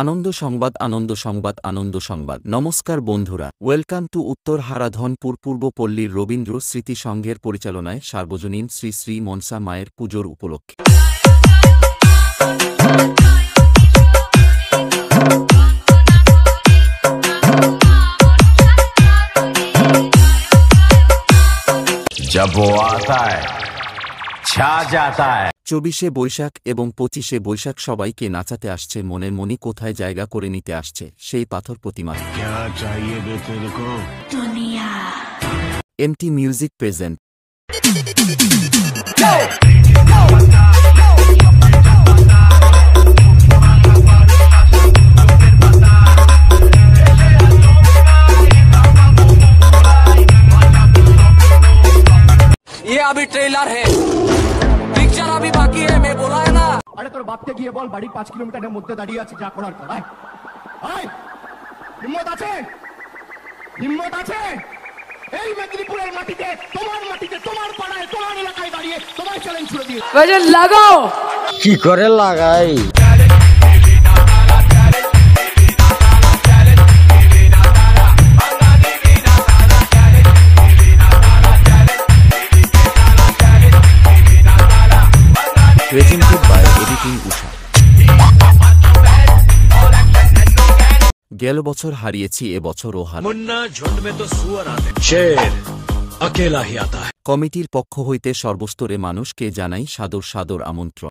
আনন্দ সংবাদ আনন্দ সংবাদ আনন্দ সংবাদ নমস্কার বন্ধুরা, ওয়েলকাম টু উত্তর হারাধনপুর পূর্বপল্লীর রবীন্দ্র স্মৃতি সংঘের পরিচালনায় সার্বজনীন শ্রী শ্রী মনসা মায়ের পুজোর উপলক্ষে जब वो आता है छा जाता है। 24শে বৈশাখ এবং 25শে বৈশাখ সবাইকে নাচাতে আসছে মনের মনি কোথায় জায়গা করে নিতে আসছে সেই পাথর প্রতিমা। এমটি মিউজিক প্রেজেন্ট ये अभी ट्रेलर है, पिक्चर अभी बाकी है। मैं बोला है ना। अरे তোর বাপকে গিয়ে বল বাড়ি 5 কিলোমিটারের মধ্যে দাঁড়িয়ে আছে, যা করার কর। আয় হিম্মত আছে, হিম্মত আছে। এই মেদিনীপুরের মাটিতে, তোমার পাড়ায়, তোমার এলাকায় দাঁড়িয়ে তোমার চ্যালেঞ্জ ছুড়ে দিয়ে वजन लगाओ। কি করে লাগাই? প্রেজেন্টেড বাই এডিটিং উষা। গেল বছর হারিয়েছি, এবছরও হারাবো। मुन्ना झुंड में तो सुअर आते हैं, शेर अकेला ही आता है। কমিটির পক্ষ হইতে সর্বস্তরে মানুষকে জানাই সাদর সাদর আমন্ত্রণ।